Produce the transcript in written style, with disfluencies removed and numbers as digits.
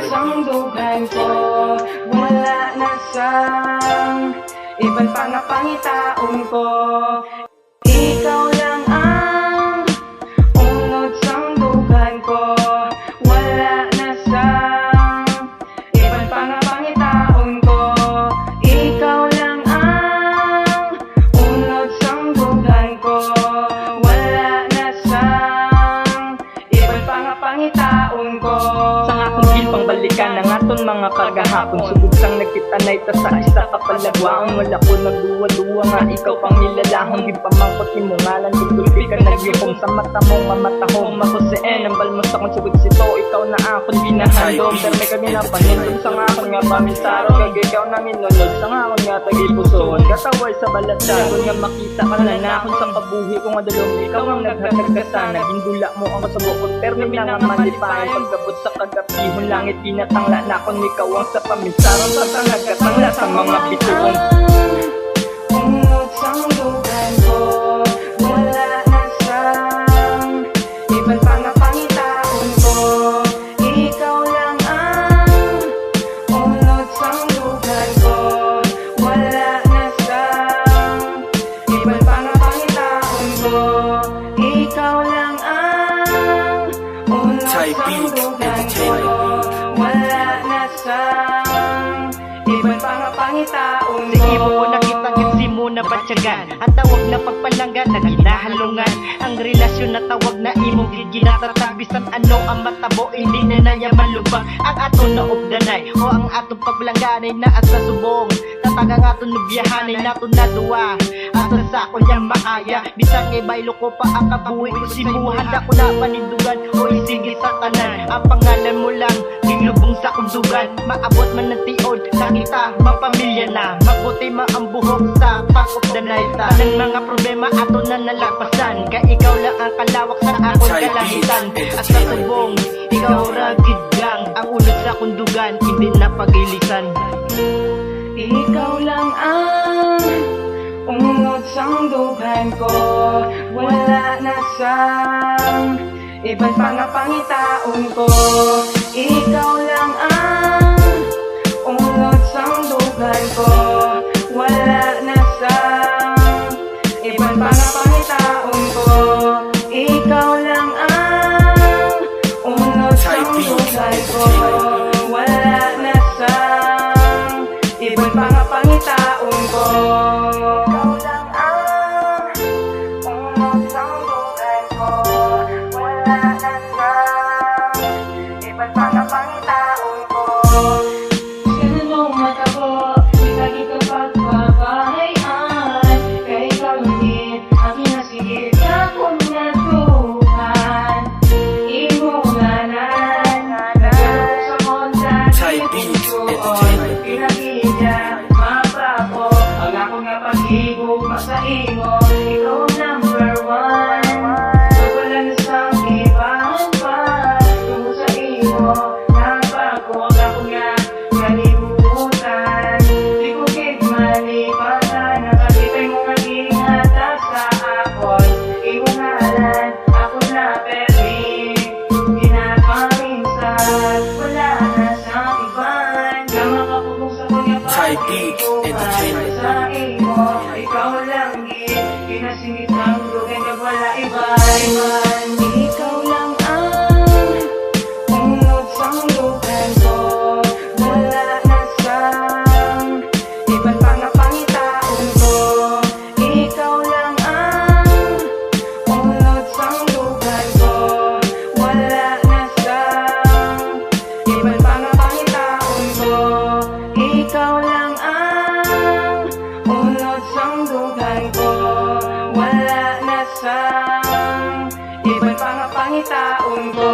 Sang dugan ko, wala na sang ibang pangapangitaon ko. Ikaw lang ang unod sang dugan ko, wala na sang ibang pangapangitaon ko. Ikaw lang ang unod sang dugan ko, wala na sang ibang pangapangitaon ko. Pangbalikan ng aton mga kagahapon, subog sang nagkitanay ta sa isa kapalagwaan. Wala ko nagduwa-duwa nga ikaw pang nilalahon, di pamangkot ni mo ngalan, dugulpi ka nagyukom sa mata mo, mamatahong makuseen ang balmos akong subog sito. Ikaw na akong ginahandom, pero may kami na panindom sa nga akong nga paminsaro. Kag ikaw nang inunod sa nga akong nga tagipusoon, kataway sa balatsagon nga makita ka na akong sa kabuhi ko nga dalong. Ikaw ang naghatagkasana, gindula mo ako sa bukod, pero may nga malipayan pagkabot sa kagapihon. Langit pinatangla na akong ikaw ang sa paminsaron, sa nagkatangla sa mga bituon. Unod sang dugan ko, wala na sang ibang pangapangitaon ko. Ikaw lang ang unod sang dugan ko, wala na sang ibang pangapangitaon ko. Ikaw lang ang unod sang dugan ko, wala na sang ibang pangapangitaon ko. Sige mo nakita kasi mo na batyagan, ang tawag na pagpalanggan na ginahalungan. Ang relasyon na tawag na imong ginatatabisan, ano ang matabo hindi na nayaman lubang. Ang ato na obdanay o ang atong paglangganay na at sa subong, tatagang ato nubiyahanay nato na duwa. Asa sa ako niyang maaya, bisang ibaylo ko pa ang kabuhi ko si handa ko na panindugan o isigit sa tanan. Ang pangalan mo lang lubong sa kundugan, maabot man ng tiod sa kita, mapamilya na mabuti ma ang buhok sa pakopdanay ta. Anong mga problema ato na nalapasan, ka ikaw lang ang kalawak sa akong kalahitan. At sa subong, ikaw ragid gang ang unod sa kundugan, hindi na pagilisan. Ikaw lang ang unod sang dugan ko, wala na sang ibang pangapangitaon ko. Ikaw lang ang unod sang dugan ko, wala na sang ibang pangapangitaon ko. Ikaw lang ang unod sang dugan ko, wala na sang ibang pangapangitaon ko. Ikaw lang ang unod sang dugan ko, wala na sang ibang pangapangitaon ko. Sinunong matabo, di ka pagpapahayan, kaya ikaw langit, ang inasigit na kung natuhan. Imo nganan, nagalok sa kontrati pusoon, pinakita, mapapo, ang ako nga pag-ibog sa imo. Ikaw number one, wala na sang ibahan pa, tungo sa imo. Napako ako nga kalimutan, di ko kigmalipatan, nakatipay mo nga ingata sa akon. Imo ngalan, ako na permi, ginapaminsan, wala na sang iban. Kama kapupong sa mga pag-ibukan sa imo, ikaw lang gid, kinasingit ang dugan na wala iba-iban. Ikaw lang ang unod sang dugan ko, wala na sang ibang pangapangitaon ko. Ikaw lang ang unod sang dugan ko, wala na sang ibang pangapangitaon ko. Ikaw lang ang unod sang dugan ko, wala na sang ibang pangapangitaon ko.